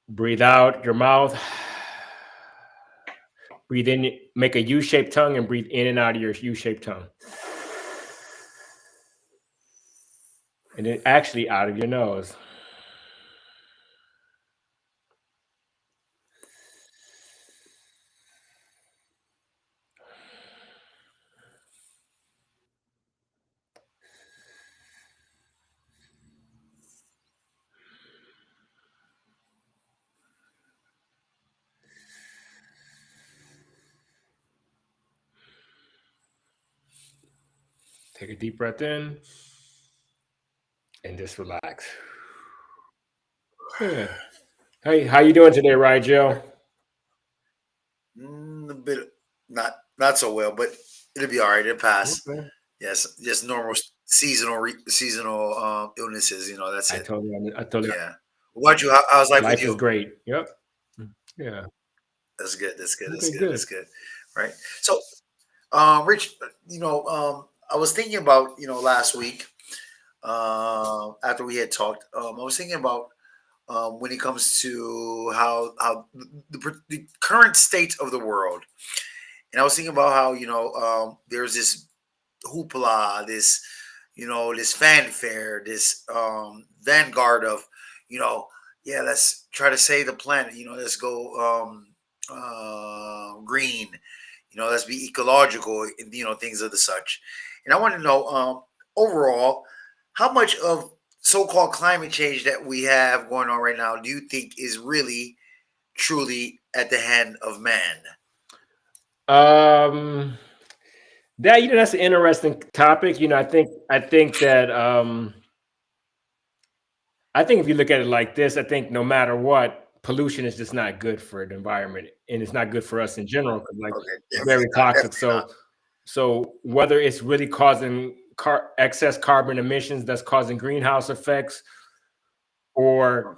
Breathe out your mouth. Breathe in, make a U-shaped tongue, and breathe in and out of your U-shaped tongue. And then actually out of your nose. Take a deep breath in and just relax. Yeah. Hey, how you doing today, Rigel? A bit not so well, but it'll be all right. It'll pass. Okay. Yes, just normal seasonal illnesses. That's it. I totally. Yeah. What about you? How's life with Life is you? great. Yep. Yeah. That's good. That's good. That's Okay. good. Good. That's good. Right. So, Rich, I was thinking about last week after we had talked. I was thinking about when it comes to how the current state of the world, and I was thinking about how there's this hoopla, this fanfare, this vanguard of, you know, yeah, let's try to save the planet. Let's go green. Let's be ecological, and things of the such. And I want to know, overall, how much of so-called climate change that we have going on right now do you think is really, truly at the hand of man? Um. That's an interesting topic. I think that I think if you look at it like this, I think no matter what, pollution is just not good for the environment, and it's not good for us in general because, like, Okay, it's definitely very not. toxic. Definitely not. So whether it's really causing excess carbon emissions that's causing greenhouse effects, or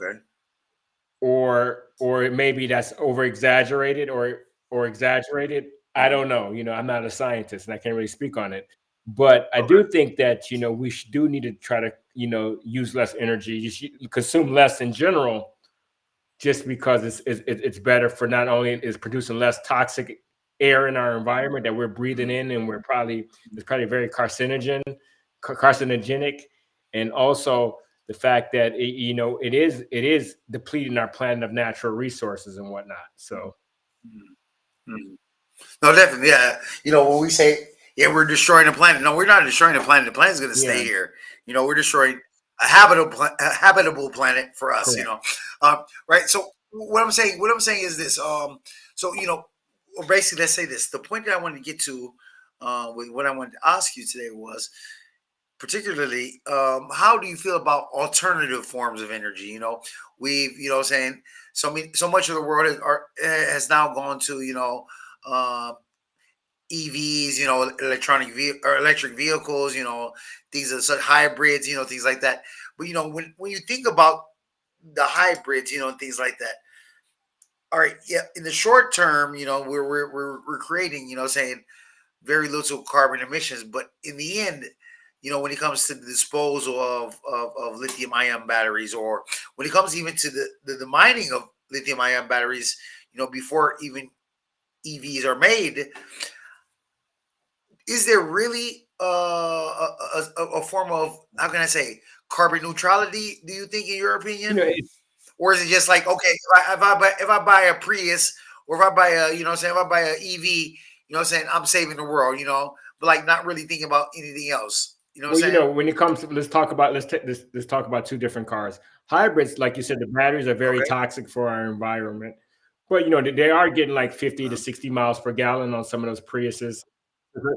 Okay. maybe that's over exaggerated or exaggerated. I don't know. I'm not a scientist and I can't really speak on it. But I Okay. do think that we do need to try to use less energy, consume less in general, just because it's better for, not only is producing less toxic air in our environment that we're breathing Mhm. in, and it's probably very carcinogenic, and also the fact that it is depleting our planet of natural resources and whatnot. So Mhm. Mhm. No, definitely. Yeah. When we say, yeah, we're destroying the planet. No, we're not destroying the planet. The planet's going to stay yeah, here. We're destroying a habitable planet for us. correct. Right. So what I'm saying is this. So or basically, let's say this. The point that I wanted to get to, with what I wanted to ask you today was, particularly, how do you feel about alternative forms of energy? We've, saying so much of the world has now gone to, um, EVs, or electric vehicles, things are such hybrids, things like that. But when you think about the hybrids, and things like that. All right, yeah, in the short term, we're creating, saying very little carbon emissions, but in the end, when it comes to the disposal of lithium ion batteries, or when it comes even to the mining of lithium ion batteries, before even EVs are made, is there really a form of, how can I say, carbon neutrality? Do you think, in your You opinion, know, it, or is it just like, okay, if I buy a Prius, or if I buy a, if I buy a EV, I'm saving the world, but like not really thinking about anything else. You know what well, I'm saying? when it comes to, let's talk about two different cars. Hybrids, like you said, the batteries are very Okay. toxic for our environment, but they are getting like 50 to Uh, 60 miles per gallon on some of those Priuses.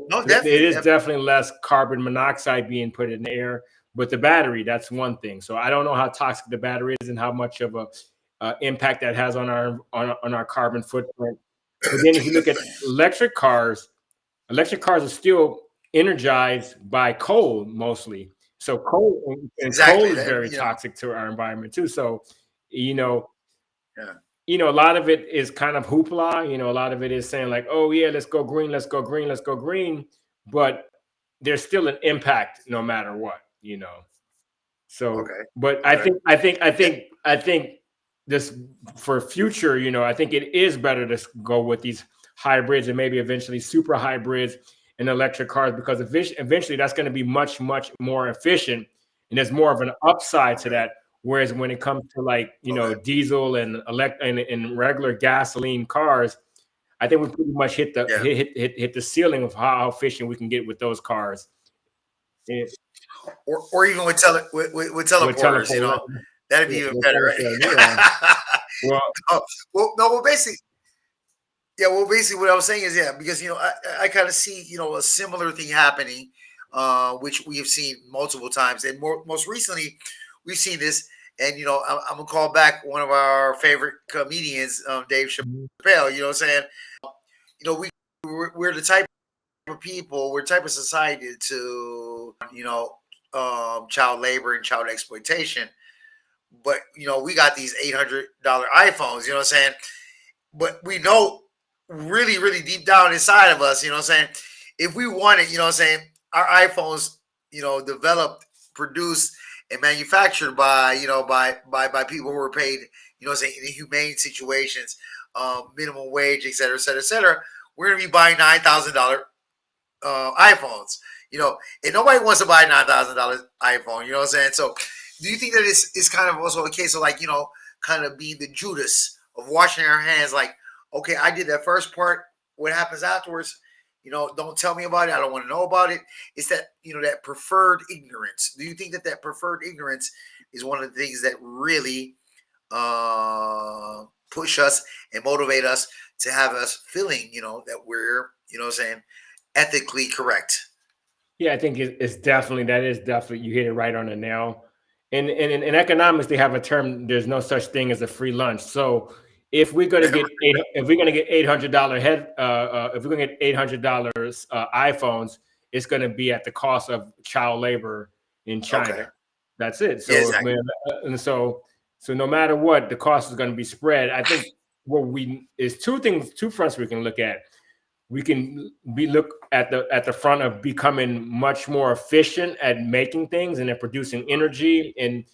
no, It definitely, is definitely. definitely less carbon monoxide being put in the air, but the battery, that's one thing. So I don't know how toxic the battery is and how much of a impact that has on our carbon footprint. But then if you look at electric cars are still energized by coal mostly. So and coal Exactly. is That, very toxic to our environment too. So, you know, yeah. a lot of it is kind of hoopla. A lot of it is saying like, "Oh yeah, let's go green, let's go green, let's go green," but there's still an impact no matter what. So, Okay. but I Okay. think, I think, I Yeah. think, I think this for future, I think it is better to go with these hybrids and maybe eventually super hybrids and electric cars, because eventually that's going to be much, much more efficient. And there's more of an upside to Okay. that. Whereas when it comes to like, Okay. diesel and regular gasoline cars, I think we pretty much hit the Yeah. hit the ceiling of how efficient we can get with those cars. And Or even with with with teleporters, teleport, that'd be with even better, teleport, yeah. right? Well, Oh, well, no, well, basically, yeah, well, basically, what I was saying is, yeah, because I kind of see a similar thing happening, which we have seen multiple times, and most recently, we've seen this, and I'm gonna call back one of our favorite comedians, Dave mhm, Chappelle. You know what I'm saying? We're the type of people, we're the type of society to child labor and child exploitation, but we got these $800 iPhones. You know what I'm saying? But we know really, really deep down inside of us, if we want it, our iPhones, developed, produced, and manufactured by, by people who are paid, in humane situations, minimum wage, et cetera, et cetera, et cetera. We're gonna be buying $9,000 iPhones, and nobody wants to buy $9,000 iPhone. You know what I'm saying? So, do you think that it's kind of also a case of like kind of being the Judas of washing our hands? Like, okay, I did that first part. What happens afterwards? Don't tell me about it. I don't want to know about it. It's that that preferred ignorance. Do you think that preferred ignorance is one of the things that really push us and motivate us to have us feeling that we're what I'm saying, ethically correct? yeah, I think it's definitely, that is definitely, you hit it right on the nail. And in economics, they have a term. There's no such thing as a free lunch. So if we're gonna get $800 if we're gonna get $800 iPhones, it's gonna be at the cost of child labor in Okay. China. That's it. Yeah, So if exactly. and so no matter what, the cost is going to be spread. I think what we is two fronts we can look at. We can look at the front of becoming much more efficient at making things and at producing energy, and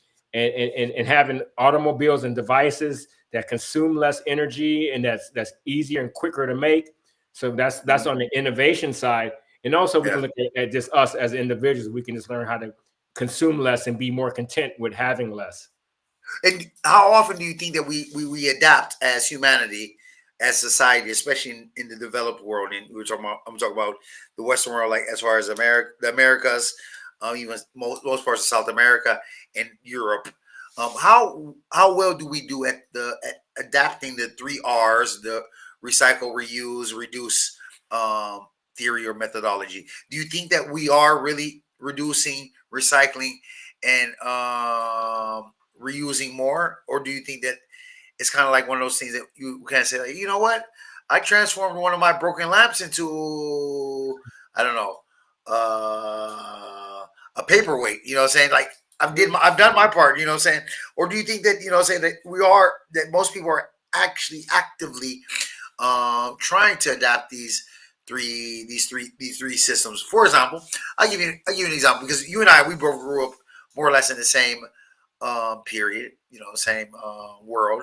having automobiles and devices that consume less energy, and that's easier and quicker to make. So that's Mhm. on the innovation side. And also we Yeah. can look at just us as individuals. We can just learn how to consume less and be more content with having less. And how often do you think that we adapt as humanity, as society, especially in the developed world? And I'm talking about the Western world, like as far as the Americas, even most parts of South America and Europe. How well do we do at adapting the three R's: the recycle, reuse, reduce theory or methodology? Do you think that we are really reducing, recycling, and reusing more, or do you think that it's kind of like one of those things that you kind of say, like, you know what, I transformed one of my broken lamps into, I don't know, a paperweight. You know what I'm saying? Like I've done my part. You know what I'm saying? Or do you think that saying that that most people are actually actively trying to adapt these three systems? For example, I'll give you an example, because you and I, we both grew up more or less in the same period, same world.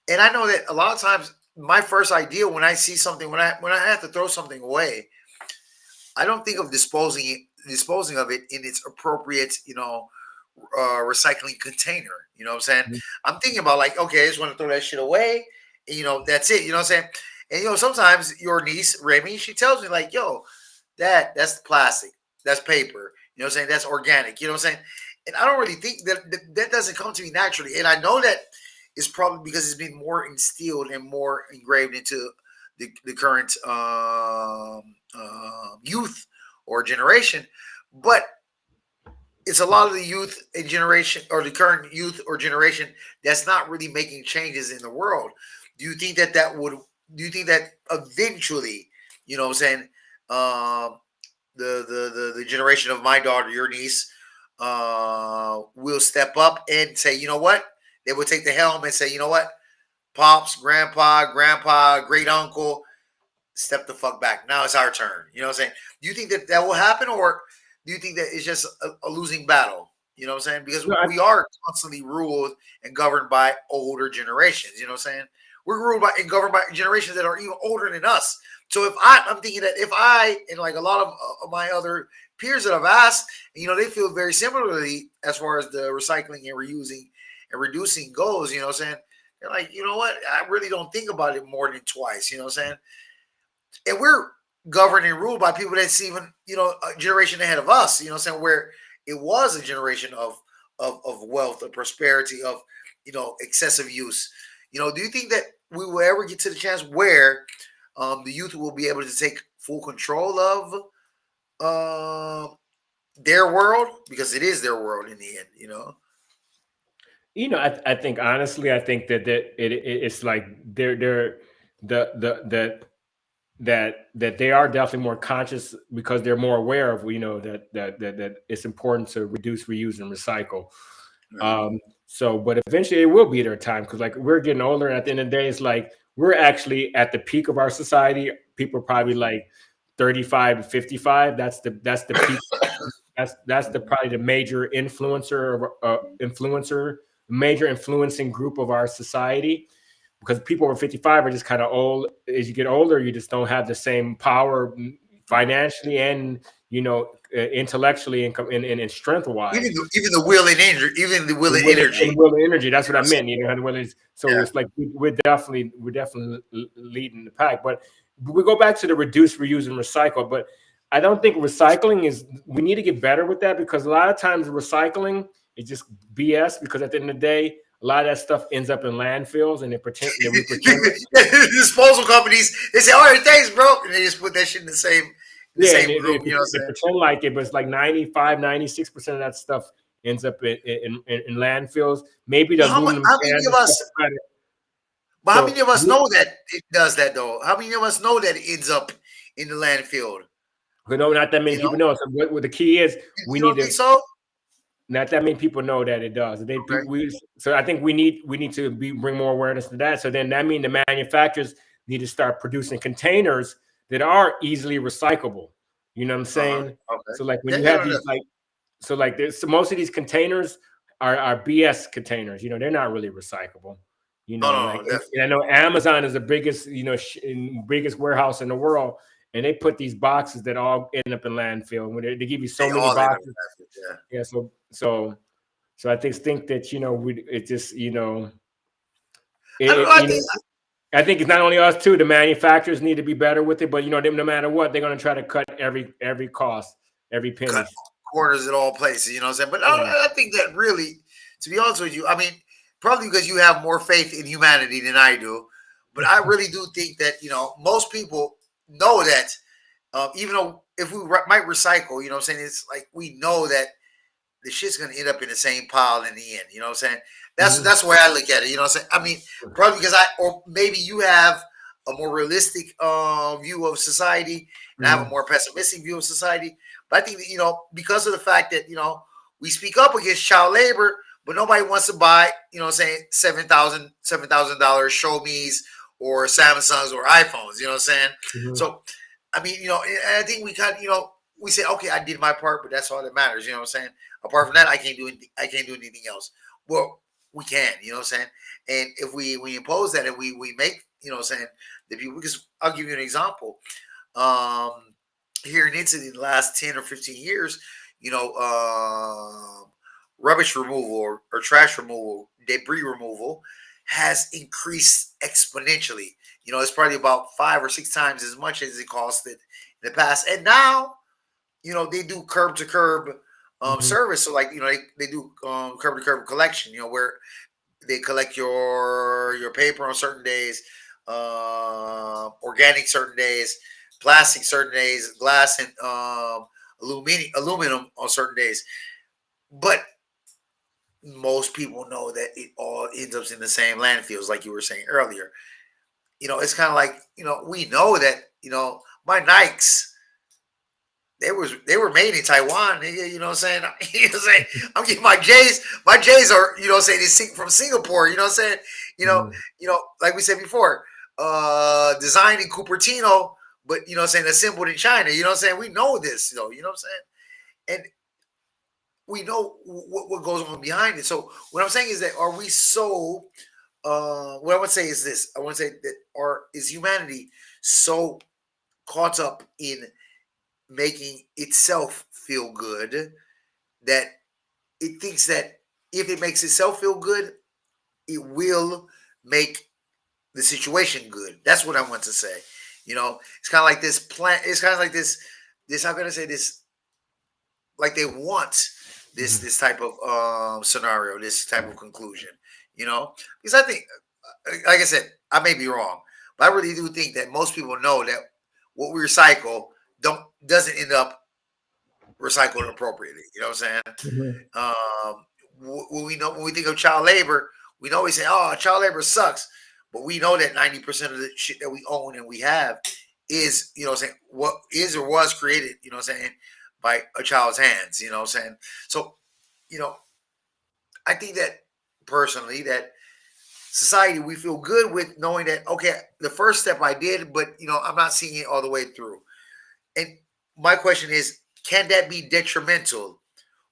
And I know that a lot of times my first idea when I see something, when I have to throw something away, I don't think of disposing of it in its appropriate, recycling container. You know what I'm saying? I'm thinking about like, okay, I just want to throw that shit away. And, that's it. You know what I'm saying? And sometimes your niece Remy, she tells me like, "Yo, that's plastic, that's paper. You know what I'm saying? That's organic. You know what I'm saying?" And I don't really think that doesn't come to me naturally. And I know that it's probably because it's been more instilled and more engraved into the current youth or generation. But it's a lot of the youth and generation, or the current youth or generation, that's not really making changes in the world. Do you think do you think that eventually, you know what I'm saying, um, the generation of my daughter, your niece, will step up and say, you know what? They will take the helm and say, you know what? Pops, grandpa, great uncle, step the fuck back. Now it's our turn. You know what I'm saying? Do you think that will happen, or do you think that it's just a losing battle? You know what I'm saying? Because No, we are constantly ruled and governed by older generations. You know what I'm saying? We're ruled by and governed by generations that are even older than us. So if I'm thinking that if I and like a lot of my other peers that I've asked, they feel very similarly as far as the recycling and reusing and reducing goes. You know what I'm saying? They're like, you know what? I really don't think about it more than twice. You know what I'm saying? And we're governed and ruled by people that's even a generation ahead of us. You know what I'm saying? Where it was a generation of wealth, of prosperity, of excessive use. Do you think that we will ever get to the chance where the youth will be able to take full control of their world, because it is their world in the end? I think honestly, I think it's like they're the that they are definitely more conscious because they're more aware of that it's important to reduce, reuse, and recycle. Right. So, but eventually it will be their time because like we're getting older, and at the end of the day, it's like we're actually at the peak of our society. People are probably like 35 to 55. That's the peak. That's the probably the major influencing group of our society, because people over 55 are just kind of old. As you get older, you just don't have the same power financially and intellectually and strength Even wise. even the will and energy, even the will and And energy. will and energy. That's You what know I what I'm saying? meant. How the will is. So Yeah. it's like we're definitely leading the pack. But we go back to the reduce, reuse, and recycle. But I don't think recycling is. We need to get better with that, because a lot of times recycling is just BS. Because at the end of the day, a lot of that stuff ends up in landfills, and we pretend. Disposal companies, they say, "All right, thanks, bro," and they just put that shit in the Yeah, and same group. You know what they I'm pretend like it, but it's like 95, 96% of that stuff ends up in landfills. Maybe the saying? aluminum How many cans of and stuff us? like that. But how many So of us know that it does that though? How many of us know that it ends up in the landfill? no, not that many You know, people know. So what the key is, we you need don't to. think so? Not that many people know that it does. Okay. So I think we need to bring more awareness to that. So then that means the manufacturers need to start producing containers that are easily recyclable. You know what I'm saying? Okay. So like when Yeah, you yeah, have no, no. these like so like there's so most of these containers are BS containers. They're not really recyclable. No, no, Like no, definitely. and I know Amazon is the biggest biggest warehouse in the world, and they put these boxes that all end up in landfill. When they give you so They many all end up boxes, in landfill. Yeah. yeah. So I think that we it just I don't know. it, I you think know I think it's not only us too. The manufacturers need to be better with it, but no matter what, they're going to try to cut every cost, every penny. cut corners at all places. You know what I'm saying? But Yeah. I think that really, to be honest with you, I mean, probably because you have more faith in humanity than I do, but I really do think that most people know that even though if we might recycle, you know what I'm saying? It's like we know that the shit's gonna end up in the same pile in the end. You know what I'm saying? Mhm. That's the way I look at it. You know what I'm saying? I mean, probably because or maybe you have a more realistic view of society, and I have a Mhm. more pessimistic view of society. But I think that because of the fact that we speak up against child labor, but nobody wants to buy what I'm saying, $7,000 show me's or Samsungs or iPhones. You know what I'm saying? Mhm. So I mean, and I think we kind of, we say, okay, I did my part, but that's all that matters. You know what I'm saying? Apart from that, I can't do anything. I can't do anything else. Well, we can. You know what I'm saying? And if we impose that and we make, what I'm saying, the people, because I'll give you an example. Um, Here in Italy, in the last 10 or 15 years, you know, rubbish removal or trash removal, debris removal has increased exponentially. It's probably about 5 or 6 times as much as it costed in the past. And now, they do curb to curb Mhm. service. So like, they do curb to curb collection, where they collect your paper on certain days, organic certain days, plastic certain days, glass and aluminum on certain days. But most people know that it all ends up in the same landfills, like you were saying earlier. It's kind of like we know that my Nikes they were made in Taiwan. You know what I'm saying? You know what I'm saying? I'm getting my J's. My J's are saying they from Singapore. You know what I'm saying? Mhm. Like we said before, designed in Cupertino, but what I'm saying, assembled in China. You know what I'm saying? We know this, though. You know what I'm saying? And we know what goes on behind it. So what I'm saying is that are we so what I would say is this. I want to say that is humanity so caught up in making itself feel good that it thinks that if it makes itself feel good, it will make the situation good. That's what I want to say. It's kind of like this plan. It's kind of like this. How can I say this? Like they want this Mhm. this type of scenario, this type of conclusion. Because I think, like I said, I may be wrong, but I really do think that most people know that what we recycle doesn't end up recycled appropriately. You know what I'm saying? Mhm. When we think of child labor, we know we say, "Oh, child labor sucks," but we know that 90% of the shit that we own and we have is, what is or was created, by a child's hands. You know what I'm saying? So, you know, I think that personally, that society we feel good with knowing that okay, the first step I did, but I'm not seeing it all the way through. And my question is, can that be detrimental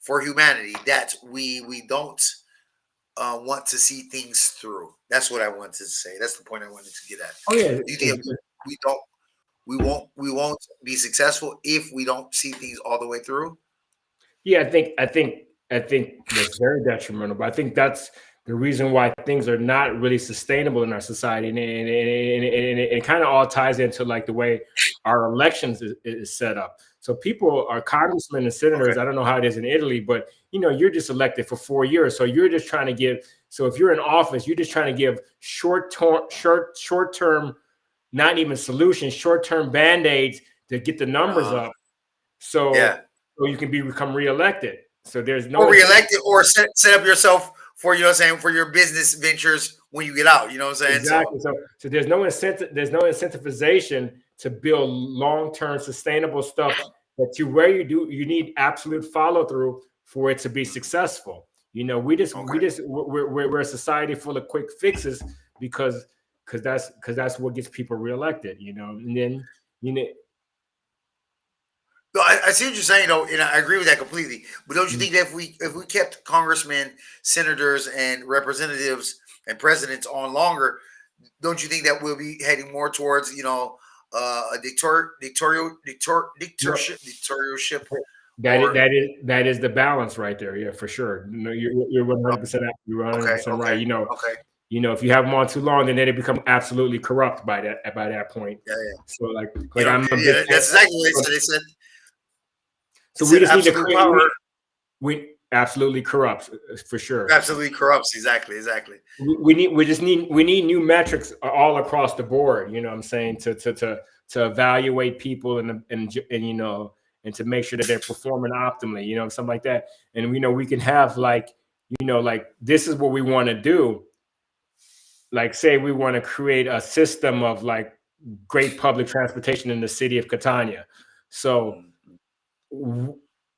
for humanity that we don't want to see things through? That's what I wanted to say. That's the point I wanted to get at. Oh yeah, Do you think that we don't we won't be successful if we don't see things all the way through? yeah. I think that's very detrimental. But I think that's the reason why things are not really sustainable in our society, and it kind of all ties into like the way our elections is set up. So people are congressmen and Okay. senators. I don't know how it is in Italy, but you're just elected for 4 years. So you're just trying to give. So if you're in office, you're just trying to give short term, not even solutions, short term band aids to get the numbers Uh, up. So yeah. you can become reelected. So there's no Or incentive. reelected, or set up yourself for for your business ventures when you get out. You know what I'm saying? So Exactly. So there's no incentive. There's no incentivization to build long-term sustainable stuff that you need absolute follow through for it to be successful. okay. We're a society full of quick fixes because that's what gets people reelected. And then you know. No, I see what you're saying though, and I agree with that completely. But don't you think that if we kept congressmen, senators, and representatives and presidents on longer, don't you think that we'll be heading more towards a dictatorship That is or that is that is the balance right there. Yeah, for sure. No, you're 100%. You're okay, 100% right. okay, okay, If you have them on too long, then they become absolutely corrupt by that point. yeah, yeah. So like I'm a big Yeah, fan. that's exactly what they said. They So we said just need to absolute create. power We absolutely corrupt for sure. absolutely corrupts. Exactly, exactly. We need new metrics all across the board. You know what I'm saying, to evaluate people and to make sure that they're performing optimally. Something like that. And we can have like this is what we want to do. Like say we want to create a system of like great public transportation in the city of Catania. So Mm.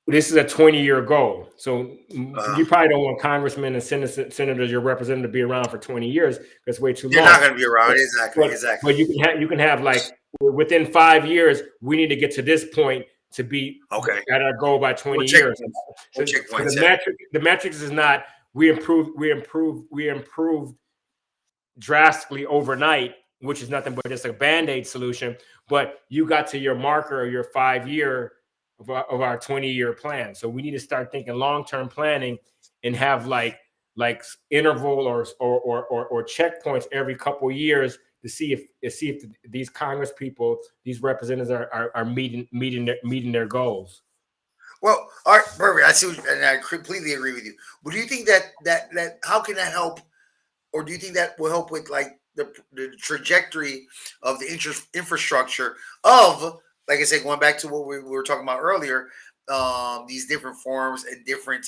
this is a 20-year goal. So Uh, you probably don't want congressmen and senators, your representative, to be around for 20 years. That's way too you're not long. going to be around. But, Exactly, but, exactly. but you can have like within 5 years, we need to get to this point to be Okay. at our goal by 20 More years. checkpoints. More So checkpoints. Yeah. the metrics is not we improved drastically overnight, which is nothing but just a band-aid solution. But you got to your marker or your 5 year of our 20-year plan. So we need to start thinking long-term planning and have like interval or checkpoints every couple of years to see if these Congress people, these representatives are meeting their goals. Well, all right, perfect. I see, and I completely agree with you. But do you think that how can that help, or do you think that will help with like the trajectory of the infrastructure of, like I said, going back to what we were talking about earlier, these different forms and different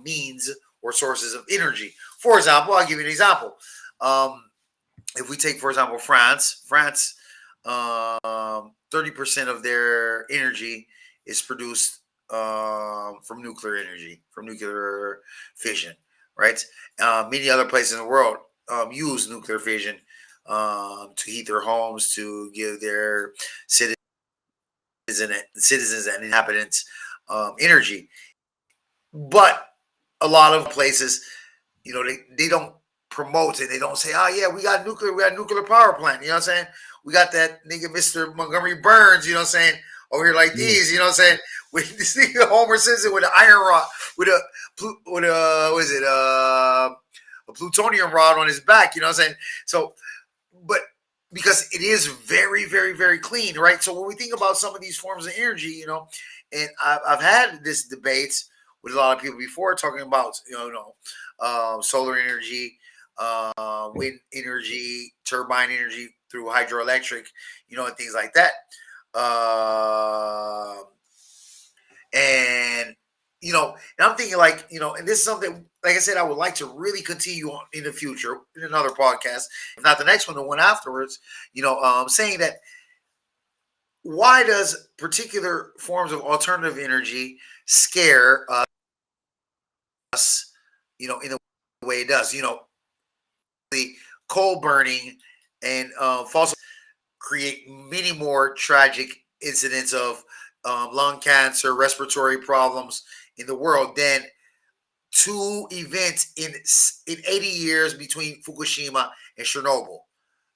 means or sources of energy. For example, I'll give you an example. Um, if we take, for example, France, 30% of their energy is produced from nuclear energy, from nuclear fission, right? Many other places in the world use nuclear fission to heat their homes, to give their citizens and inhabitants energy. But a lot of places, they don't promote it. They don't say, oh yeah, we got a nuclear power plant. You know what I'm saying? We got that nigga Mr. Montgomery Burns, you know what I'm saying, over here like Yeah. these, you know what I'm saying? With this nigga Homer Simpson with an iron rod, with what is it, a plutonium rod on his back, you know what I'm saying? So, but because it is very, very, very clean, right? So when we think about some of these forms of energy, and I've had this debates with a lot of people before talking about, solar energy, wind energy, turbine energy through hydroelectric, and things like that. And and I'm thinking like, and this is something, like I said, I would like to really continue on in the future in another podcast, if not the next one, the one afterwards, saying that why does particular forms of alternative energy scare us, in the way it does, the coal burning and fossil create many more tragic incidents of lung cancer, respiratory problems in the world than two events in 80 years between Fukushima and Chernobyl.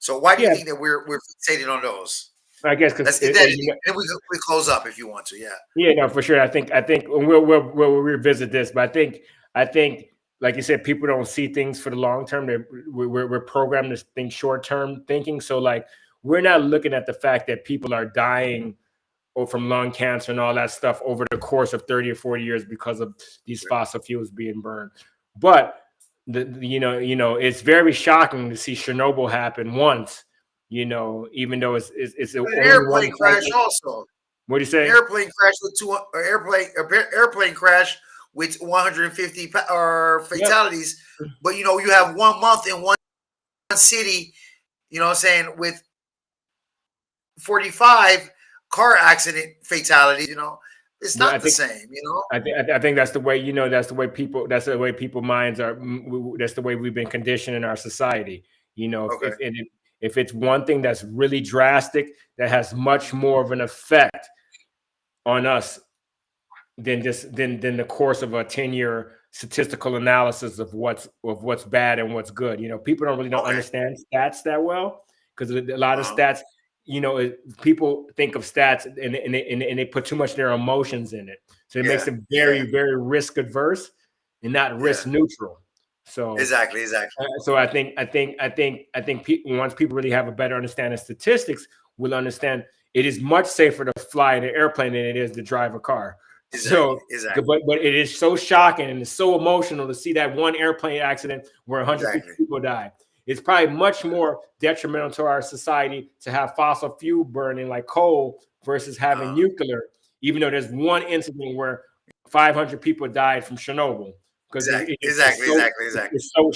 So why do you Yeah, think that we're fixated on those? I guess because Let's get that in, and we close up if you want to. Yeah. yeah, no, for sure. I think we'll revisit this, but I think like you said, people don't see things for the long term. We're programmed to think short term thinking. So like we're not looking at the fact that people are dying or from lung cancer and all that stuff over the course of 30 or 40 years because of these fossil fuels being burned. But it's very shocking to see Chernobyl happen once. Even though it's But an only one airplane site. crash also. What do you An say? airplane crash with airplane crash with 150 or Yep. fatalities. But you have 1 month in one city. You know what I'm saying, with 45 car accident fatalities. It's Well, not the same. I think that's the way that's the way people minds are. That's the way we've been conditioned in our society. Okay. If it's one thing that's really drastic that has much more of an effect on us than the course of a 10-year statistical analysis of what's bad and what's good. People don't Okay. understand stats that well because a lot of Uh-huh. stats, people think of stats and they put too much of their emotions in it. So it makes Yeah. them Yeah. very, very risk adverse and not Yeah. risk neutral. So Exactly. Exactly. so I think once people really have a better understanding of statistics, will understand it is much safer to fly in an airplane than it is to drive a car. Exactly. So, Exactly. but it is so shocking and it's so emotional to see that one airplane accident where 150 Exactly. people die. It's probably much more detrimental to our society to have fossil fuel burning like coal versus having Uh, nuclear, even though there's one incident where 500 people died from Chernobyl because exactly. Exactly. Exactly. Exactly. it's so